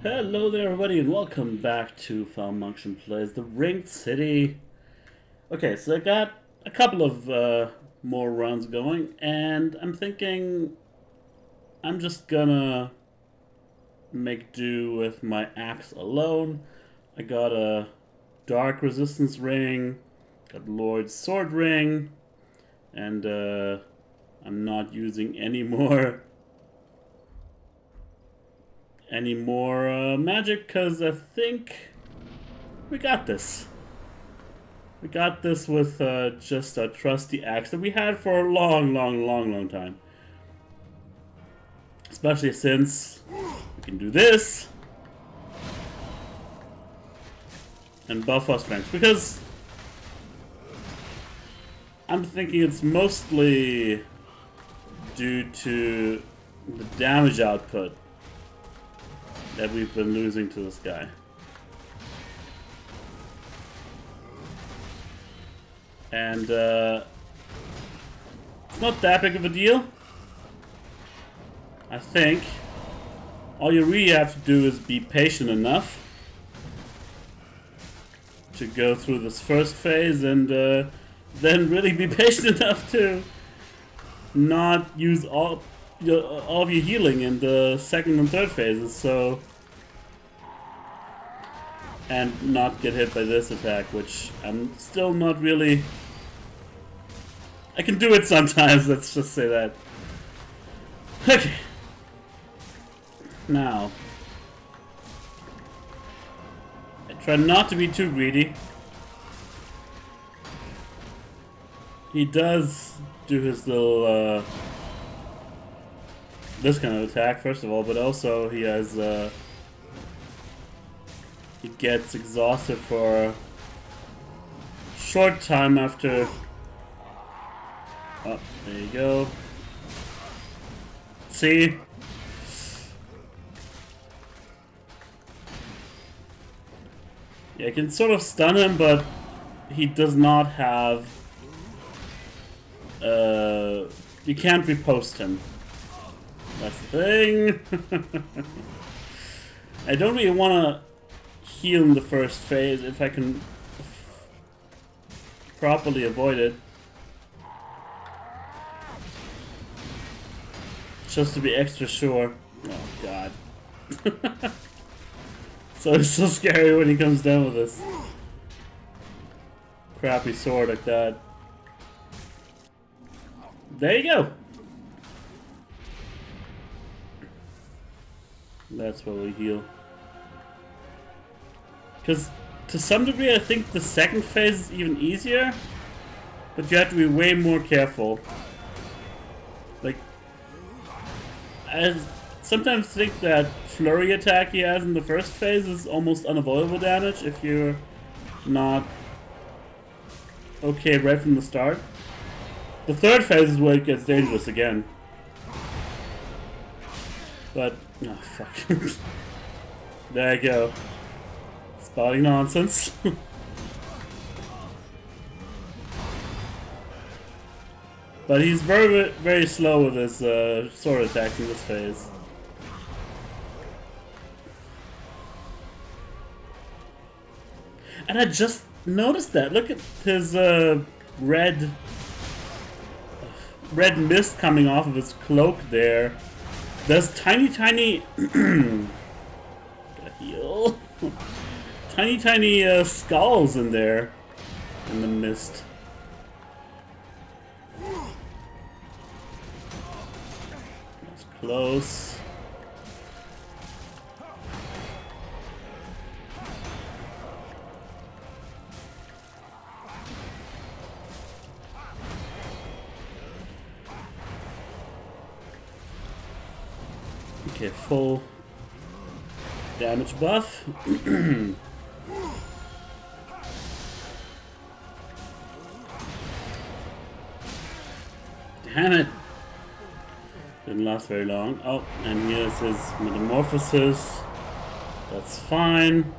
Hello there everybody and welcome back to falmunction Plays the Ringed City. Okay, so I got a couple of more runs going and I'm thinking I'm just gonna make do with my axe alone. I got a Dark Resistance ring, got Lord's Sword ring, and I'm not using any more magic because I think we got this. We got this with just a trusty axe that we had for a long time. Especially since we can do this and buff our strength. Because I'm thinking it's mostly due to the damage output that we've been losing to this guy. And it's not that big of a deal. I think all you really have to do is be patient enough to go through this first phase and then really be patient enough to not use all of your healing in the second and third phases, so and not get hit by this attack, which I'm still not really. I can do it sometimes, let's just say that. Okay. Now I try not to be too greedy. He does do his little this kind of attack, first of all, but also he has he gets exhausted for a short time after. Oh, there you go. See? Yeah, I can sort of stun him, but he does not have you can't repost him. That's the thing. I don't really want to heal in the first phase if I can properly avoid it. Just to be extra sure. Oh god. So it's so scary when he comes down with this crappy sword like that. There you go. That's where we heal. Because to some degree I think the second phase is even easier, but you have to be way more careful. Like, I sometimes think that flurry attack he has in the first phase is almost unavoidable damage if you're not okay right from the start. The third phase is where it gets dangerous again. But, oh fuck. There you go. Spotting nonsense. But he's very slow with his sword attacks in this phase. And I just noticed that. Look at his red mist coming off of his cloak there. There's tiny gotta heal. tiny skulls in there in the mist. That's close. Okay, full damage buff. Damn it! Didn't last very long. Oh, and here's his metamorphosis. That's fine.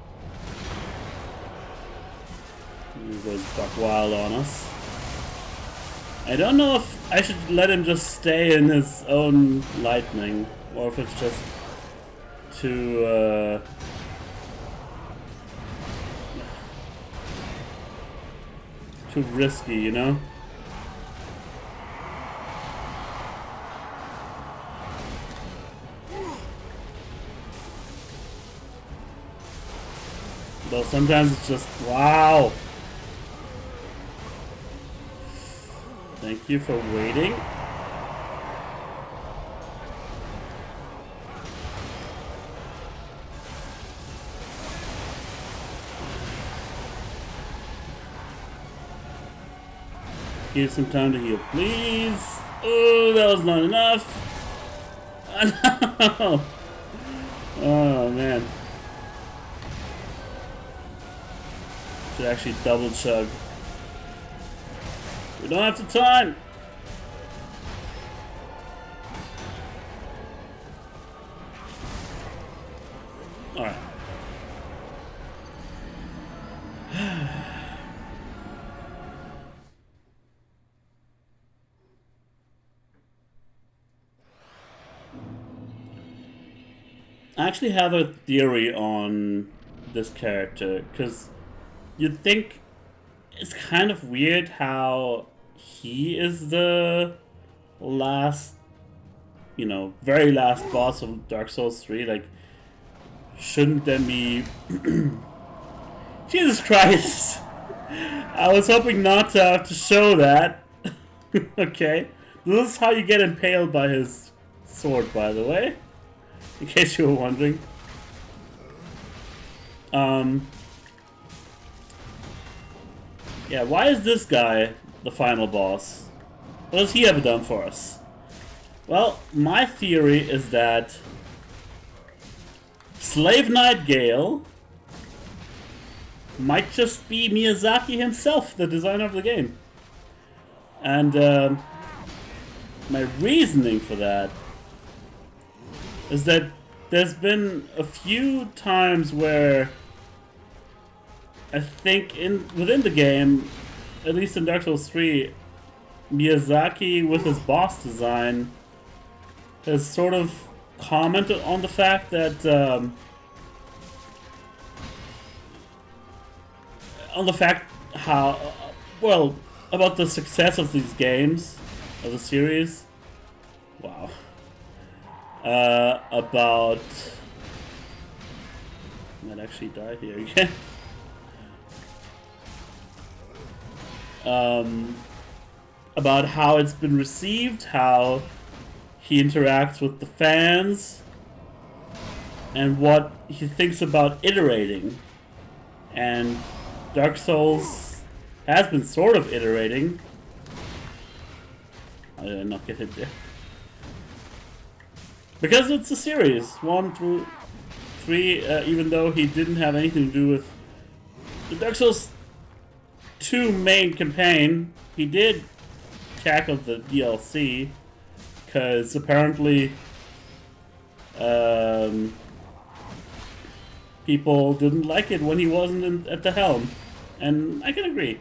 He goes buck wild on us. I don't know if I should let him just stay in his own lightning, or if it's just too too risky, you know? Though sometimes it's just wow. Thank you for waiting. Give some time to heal, please. Oh, that was not enough. No. Oh man. Should actually double chug. We don't have the time. All right. I actually have a theory on this character, because you'd think it's kind of weird how he is the last, you know, very last boss of Dark Souls 3. Like, shouldn't there be... Jesus Christ! I was hoping not to have to show that. Okay. This is how you get impaled by his sword, by the way. In case you were wondering. Yeah, why is this guy the final boss? What has he ever done for us? Well, my theory is that Slave Knight Gale might just be Miyazaki himself, the designer of the game. And my reasoning for that is that there's been a few times where I think within the game, at least in Dark Souls 3, Miyazaki with his boss design has sort of commented on the fact that about the success of these games, of the series. Wow. About... I might actually die here again. About how it's been received, how he interacts with the fans, and what he thinks about iterating. And Dark Souls has been sort of iterating. I did not get hit there. Because it's a series, 1 through 3, even though he didn't have anything to do with the Dark Souls 2 main campaign, he did tackle the DLC, because apparently people didn't like it when he wasn't at the helm, and I can agree.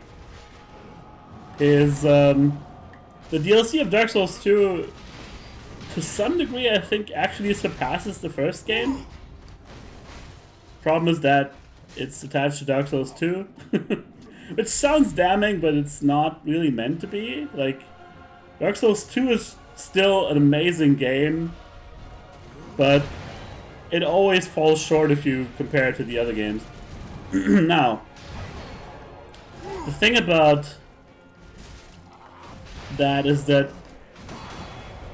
The DLC of Dark Souls 2, to some degree, I think actually surpasses the first game. Problem is that it's attached to Dark Souls 2. Which sounds damning, but it's not really meant to be. Like, Dark Souls 2 is still an amazing game, but it always falls short if you compare it to the other games. Now, the thing about that is that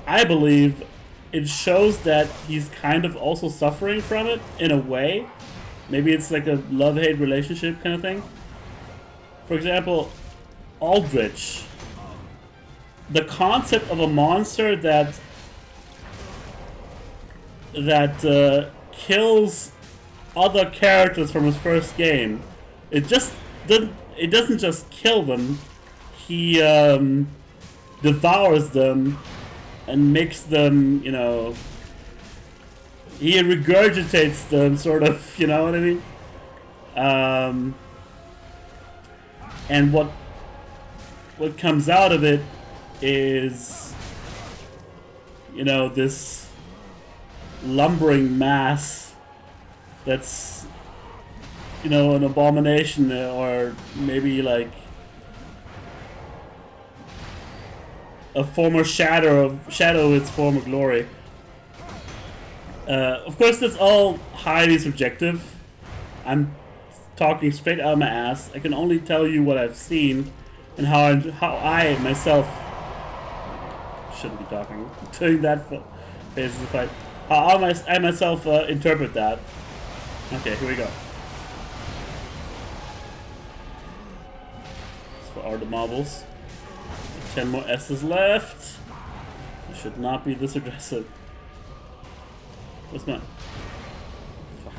I believe it shows that he's kind of also suffering from it in a way. Maybe it's like a love-hate relationship kind of thing. For example, Aldrich. The concept of a monster that kills other characters from his first game. It doesn't just kill them. He devours them and makes them, you know, he regurgitates them, sort of, you know what I mean? And what comes out of it is, you know, this lumbering mass that's, you know, an abomination, or maybe like a former shadow of its former glory. Of course, that's all highly subjective. I'm talking straight out of my ass. I can only tell you what I've seen and how I myself shouldn't be talking doing that phase of the fight. How I myself interpret that. Okay, here we go. So are the marbles. 10 more S's left. I should not be this aggressive. What's mine? Fuck.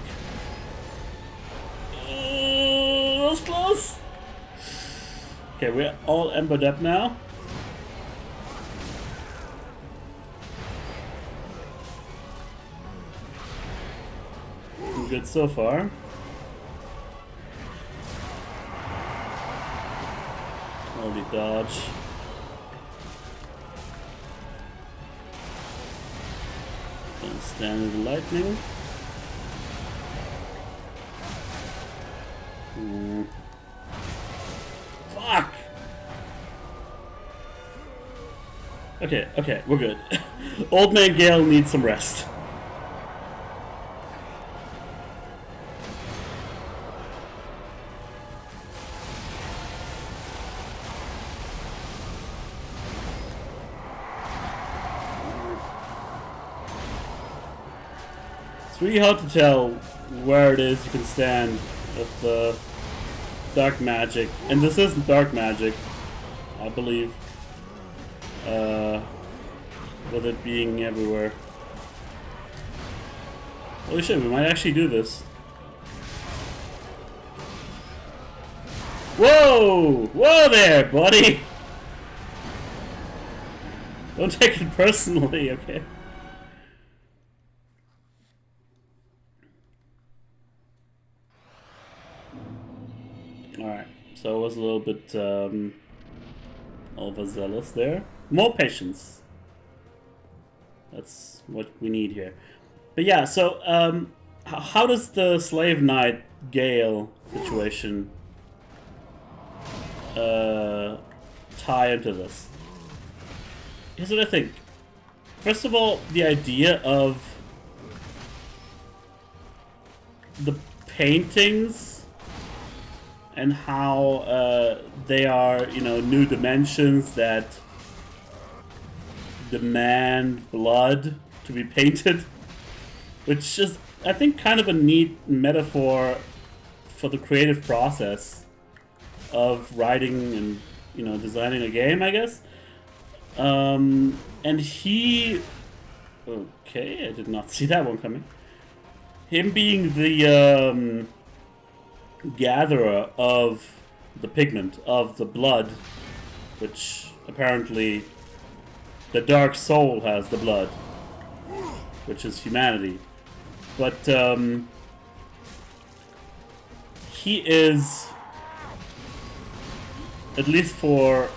That was close. Okay, we're all embered up now. Good so far. Holy dodge. Gonna stand in the lightning. Fuck! Okay, we're good. Old man Gale needs some rest. It's really hard to tell where it is you can stand with the dark magic, and this isn't dark magic, I believe, with it being everywhere. Holy shit, we might actually do this. Whoa! Whoa there, buddy! Don't take it personally, okay? Alright, so I was a little bit overzealous there. More patience. That's what we need here. But yeah, so how does the Slave Knight Gale situation tie into this? Here's what I think. First of all, the idea of the paintings and how they are, you know, new dimensions that demand blood to be painted, which is, I think, kind of a neat metaphor for the creative process of writing and, you know, designing a game, I guess. And he... Okay, I did not see that one coming. Him being the gatherer of the pigment, of the blood, which apparently the dark soul has the blood, which is humanity. But he is, at least for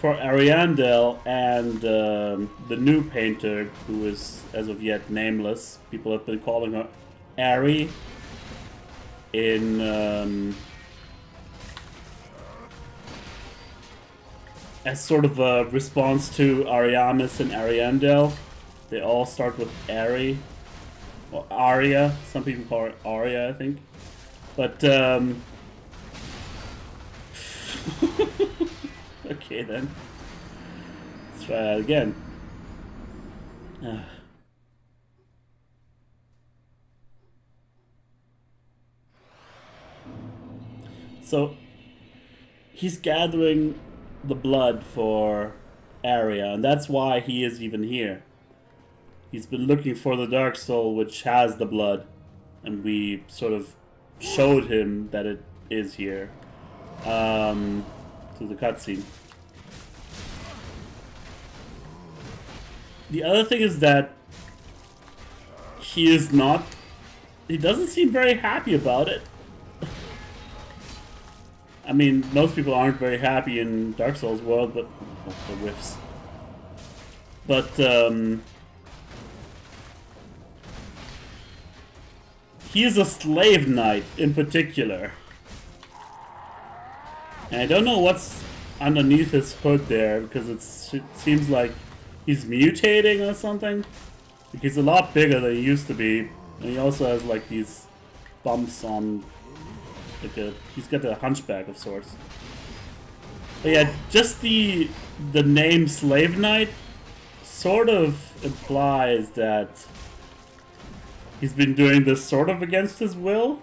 Ariandel and the new painter, who is as of yet nameless. People have been calling her Ari in as sort of a response to Ariamis and Ariandel. They all start with Ari or Aria. Some people call it Aria, I think. But okay then. Let's try that again. So he's gathering the blood for Aria, and that's why he is even here. He's been looking for the Dark Soul, which has the blood, and we sort of showed him that it is here through the cutscene. The other thing is that he doesn't seem very happy about it. I mean, most people aren't very happy in Dark Souls world, but the whiffs. But he's a slave knight in particular. And I don't know what's underneath his hood there, because it seems like he's mutating or something. Like he's a lot bigger than he used to be. And he also has like these bumps on, like he's got a hunchback of sorts. But yeah, just the name Slave Knight sort of implies that he's been doing this sort of against his will.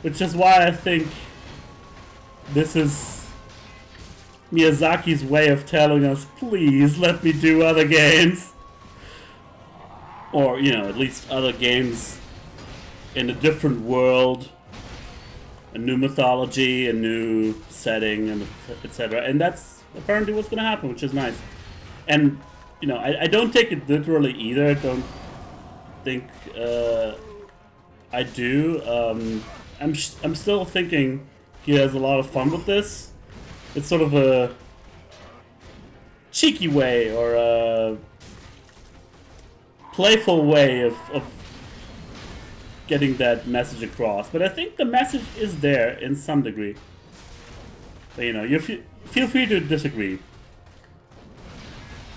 Which is why I think this is Miyazaki's way of telling us, please let me do other games. Or, you know, at least other games in a different world, a new mythology, a new setting, and etc. And that's apparently what's going to happen, which is nice. And, you know, I don't take it literally either. I don't think I do. I'm still thinking he has a lot of fun with this. It's sort of a cheeky way or a playful way of getting that message across. But I think the message is there in some degree. But, you know, you feel free to disagree.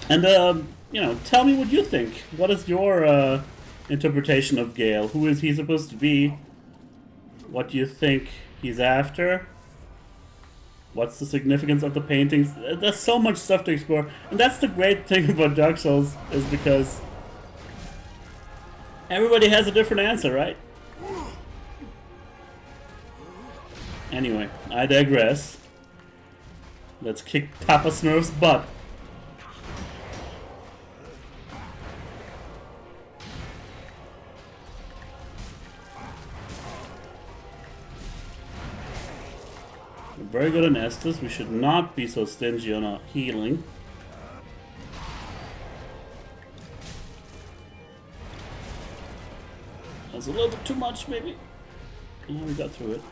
And, you know, tell me what you think. What is your interpretation of Gale? Who is he supposed to be? What do you think he's after? What's the significance of the paintings? There's so much stuff to explore. And that's the great thing about Dark Souls, is because everybody has a different answer, right? Anyway, I digress. Let's kick Papa Smurf's butt. We're very good on Estus. We should not be so stingy on our healing. That's a little bit too much, maybe. Oh, we got through it.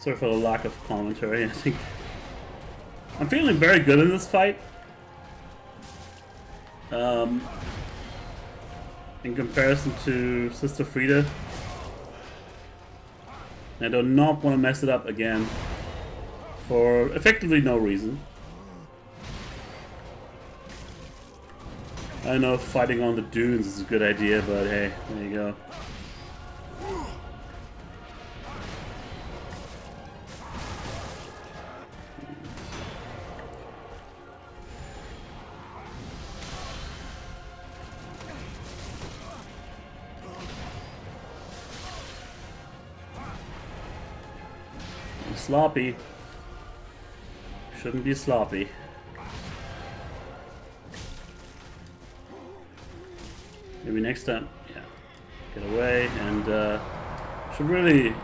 Sorry for the lack of commentary. I think I'm feeling very good in this fight. In comparison to Sister Frida, I do not want to mess it up again for effectively no reason. I don't know if fighting on the dunes is a good idea, but hey, there you go. Sloppy. Shouldn't be sloppy. Maybe next time. Yeah. Get away and should really.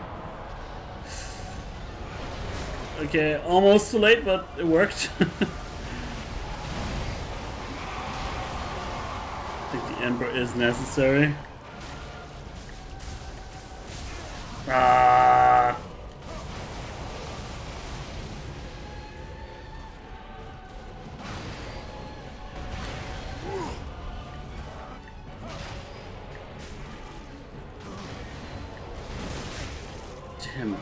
Okay, almost too late, but it worked. I think the Ember is necessary. Ah. Damn it.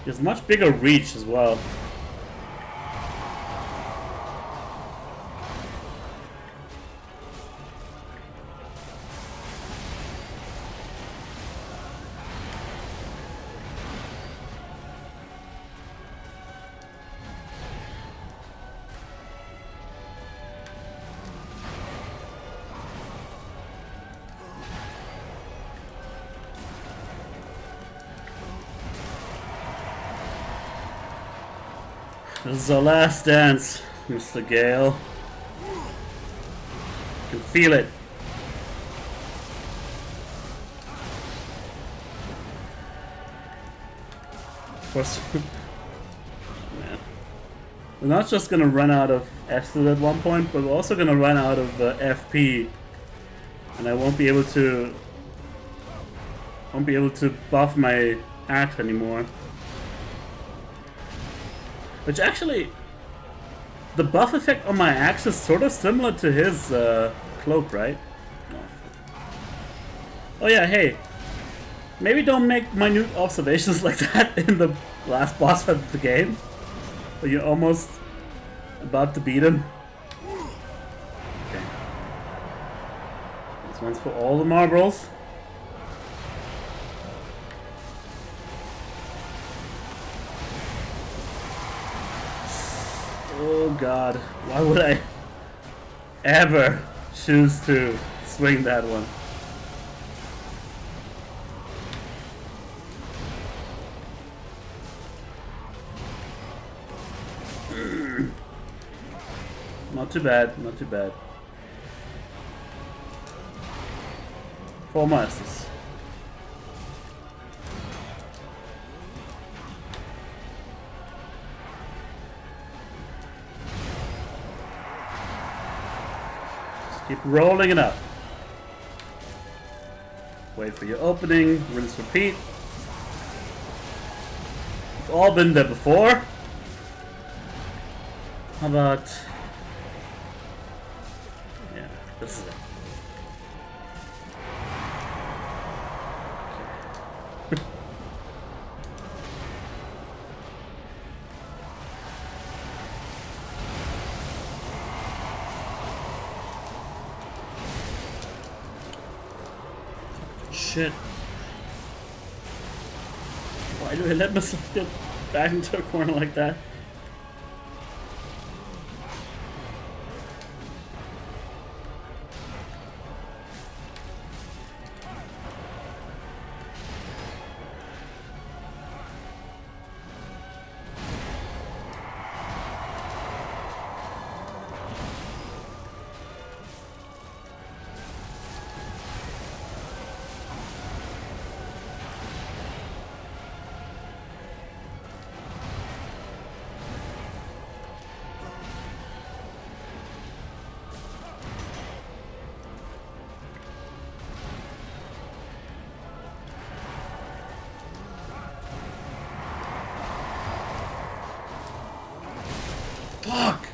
He has much bigger reach as well. This is our last dance, Mr. Gale. I can feel it. course. Man. We're not just gonna run out of acid at one point, but we're also gonna run out of FP, and I won't be able to buff my axe anymore. Which actually, the buff effect on my axe is sort of similar to his cloak, right? No. Oh yeah, hey. Maybe don't make minute observations like that in the last boss fight of the game. But you're almost about to beat him. Okay. This one's for all the marbles. Oh god, why would I ever choose to swing that one? Not too bad, not too bad. 4 masters. Just keep rolling it up. Wait for your opening, rinse, repeat. We've all been there before. How about... yeah, this is it. Okay. Shit. Why do I let myself get back into a corner like that? Fuck!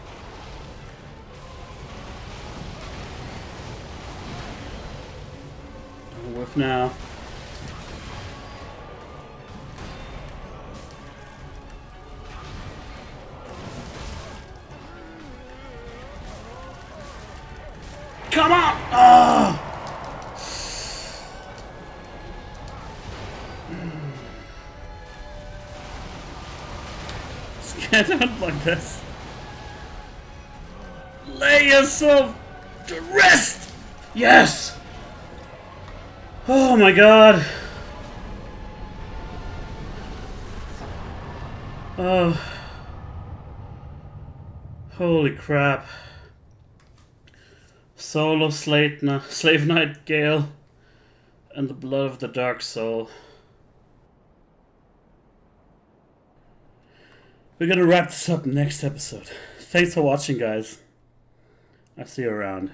I'll whiff now. Come on! Oh! Can't hunt like this. Lay yourself to rest! Yes! Oh my god. Oh. Holy crap. Soul of Slave Knight Gale and the blood of the Dark Soul. We're gonna wrap this up next episode. Thanks for watching, guys. I'll see you around.